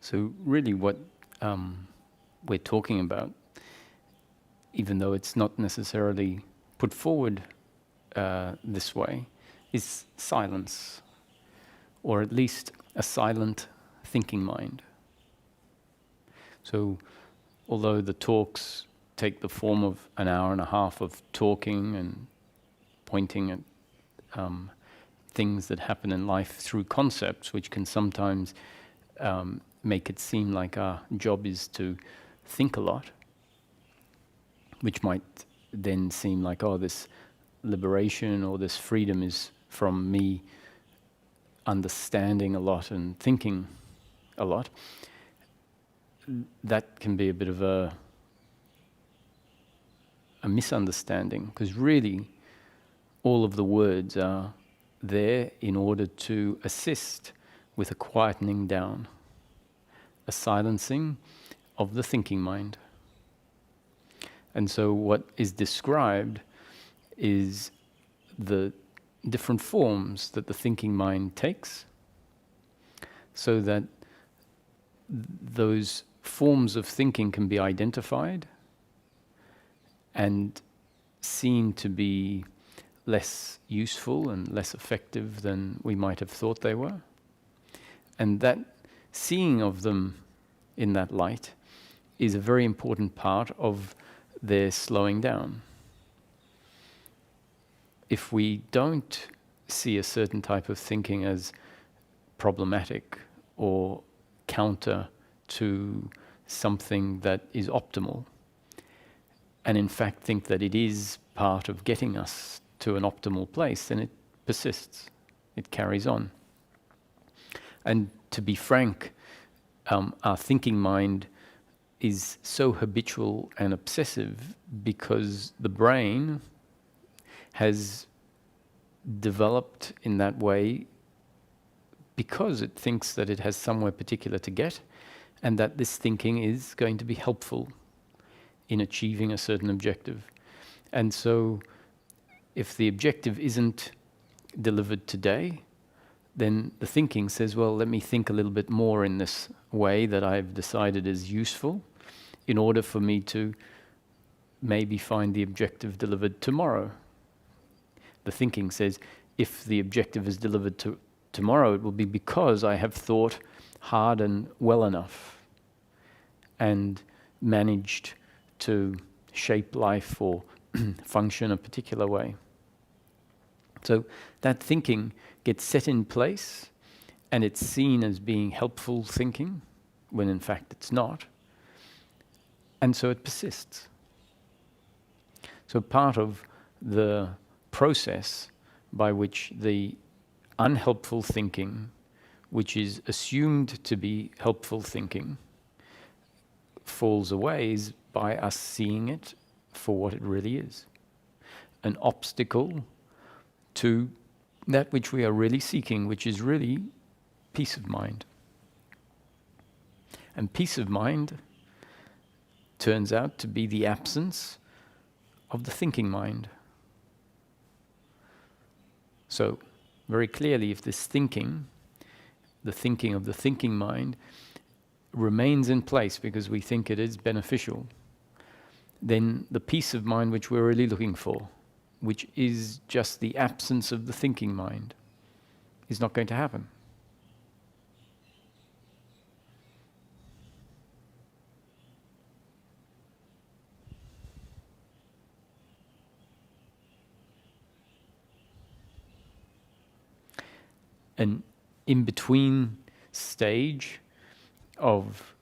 So really what we're talking about, even though it's not necessarily put forward this way, is silence, or at least a silent thinking mind. So although the talks take the form of an hour and a half of talking and pointing at things that happen in life through concepts, which can sometimes make it seem like our job is to think a lot, which might then seem like, oh, this liberation or this freedom is from me understanding a lot and thinking a lot. That can be a bit of a misunderstanding, because really all of the words are there in order to assist with a quietening down, a silencing of the thinking mind. And so what is described is the different forms that the thinking mind takes, so that those forms of thinking can be identified and seen to be less useful and less effective than we might have thought they were. And that seeing of them in that light is a very important part of their slowing down. If we don't see a certain type of thinking as problematic or counter to something that is optimal, and in fact think that it is part of getting us to an optimal place, then it persists, it carries on. And to be frank, our thinking mind is so habitual and obsessive because the brain has developed in that way because it thinks that it has somewhere particular to get, and that this thinking is going to be helpful in achieving a certain objective. And so if the objective isn't delivered today, then the thinking says, well, let me think a little bit more in this way that I've decided is useful in order for me to maybe find the objective delivered tomorrow. The thinking says, if the objective is delivered tomorrow, it will be because I have thought hard and well enough and managed to shape life or function a particular way. So that thinking gets set in place, and it's seen as being helpful thinking, when in fact it's not. And so it persists. So part of the process by which the unhelpful thinking, which is assumed to be helpful thinking, falls away is by us seeing it for what it really is. An obstacle to that which we are really seeking, which is really peace of mind. And peace of mind turns out to be the absence of the thinking mind. So, very clearly, if this thinking, the thinking of the thinking mind, remains in place because we think it is beneficial, then the peace of mind which we're really looking for, which is just the absence of the thinking mind, is not going to happen. An in-between stage of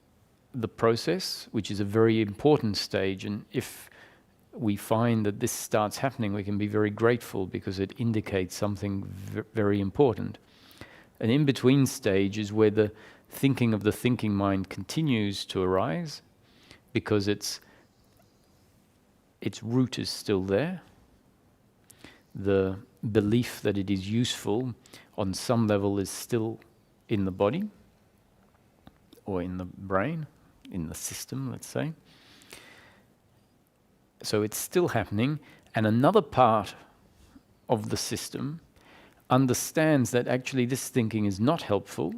the process, which is a very important stage, and if we find that this starts happening, we can be very grateful because it indicates something very important. An in-between stage is where the thinking of the thinking mind continues to arise because its root is still there. The belief that it is useful on some level is still in the body or in the brain, in the system, let's say. So it's still happening, and another part of the system understands that actually this thinking is not helpful,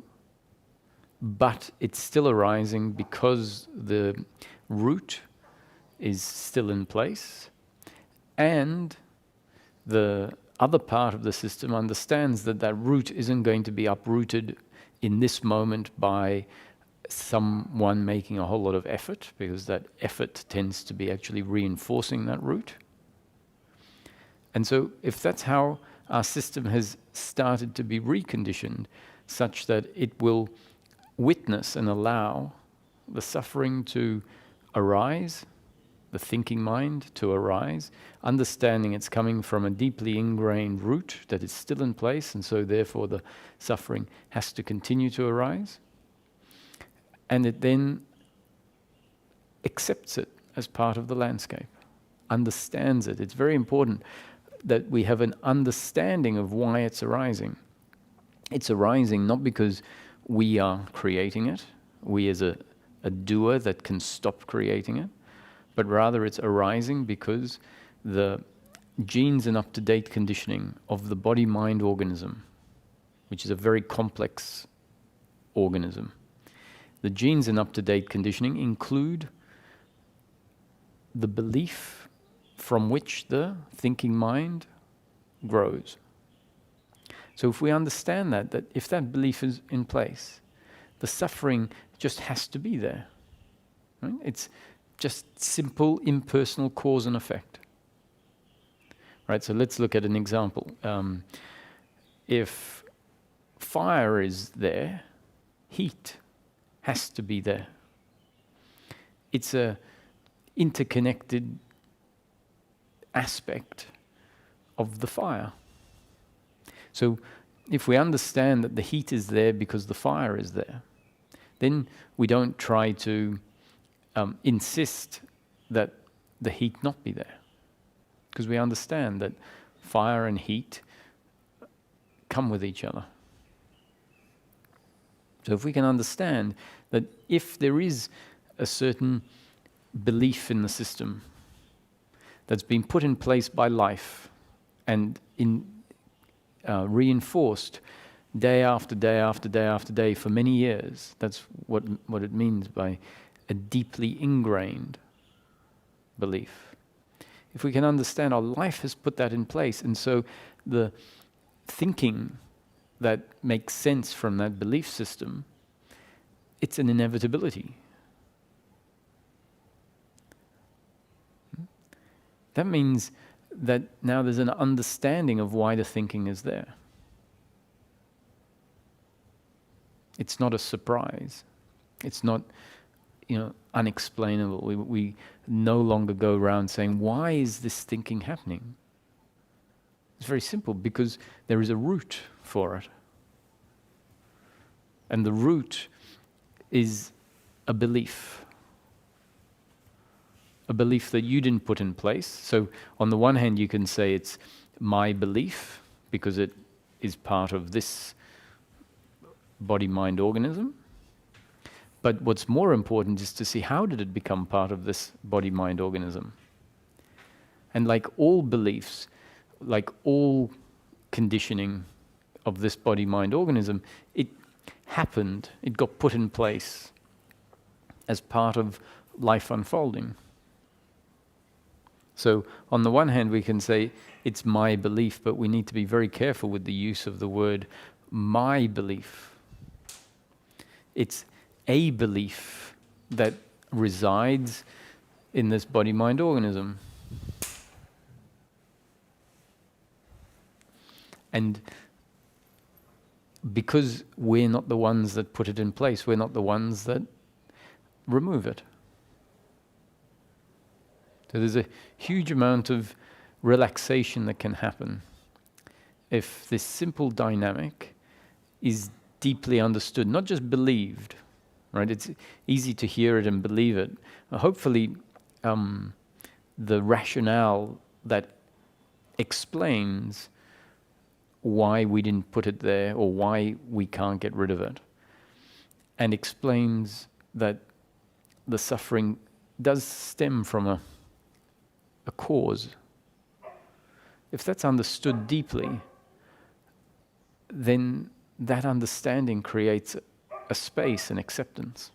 but it's still arising because the root is still in place, and the other part of the system understands that that root isn't going to be uprooted in this moment by someone making a whole lot of effort, because that effort tends to be actually reinforcing that root. And so if that's how our system has started to be reconditioned, such that it will witness and allow the suffering to arise, the thinking mind to arise, understanding it's coming from a deeply ingrained root that is still in place, and so therefore the suffering has to continue to arise, and it then accepts it as part of the landscape, understands it. It's very important that we have an understanding of why it's arising. It's arising not because we are creating it, we as a doer that can stop creating it, but rather it's arising because the genes and up-to-date conditioning of the body-mind organism, which is a very complex organism, the genes and up-to-date conditioning include the belief from which the thinking mind grows. So if we understand that if that belief is in place, the suffering just has to be there. Right? It's just simple impersonal cause and effect. Right, so let's look at an example. If fire is there, heat has to be there. It's a interconnected aspect of the fire. So if we understand that the heat is there because the fire is there, then we don't try to insist that the heat not be there, because we understand that fire and heat come with each other. So if we can understand that if there is a certain belief in the system that's been put in place by life and reinforced day after day after day after day for many years, that's what it means by a deeply ingrained belief. If we can understand our life has put that in place, and so the thinking that makes sense from that belief system, it's an inevitability. That means that now there's an understanding of why the thinking is there. It's not a surprise. It's not, unexplainable. We no longer go around saying, why is this thinking happening? It's very simple, because there is a root for it. And the root is a belief that you didn't put in place. So on the one hand, you can say it's my belief because it is part of this body-mind organism. But what's more important is to see, how did it become part of this body-mind organism? And like all beliefs, like all conditioning of this body-mind organism, it happened, it got put in place as part of life unfolding. So on the one hand, we can say it's my belief, but we need to be very careful with the use of the word my belief. It's a belief that resides in this body-mind organism. And because we're not the ones that put it in place, we're not the ones that remove it. So there's a huge amount of relaxation that can happen if this simple dynamic is deeply understood, not just believed. Right? It's easy to hear it and believe it. Hopefully, the rationale that explains why we didn't put it there or why we can't get rid of it, and explains that the suffering does stem from a cause. If that's understood deeply, then that understanding creates a space and acceptance.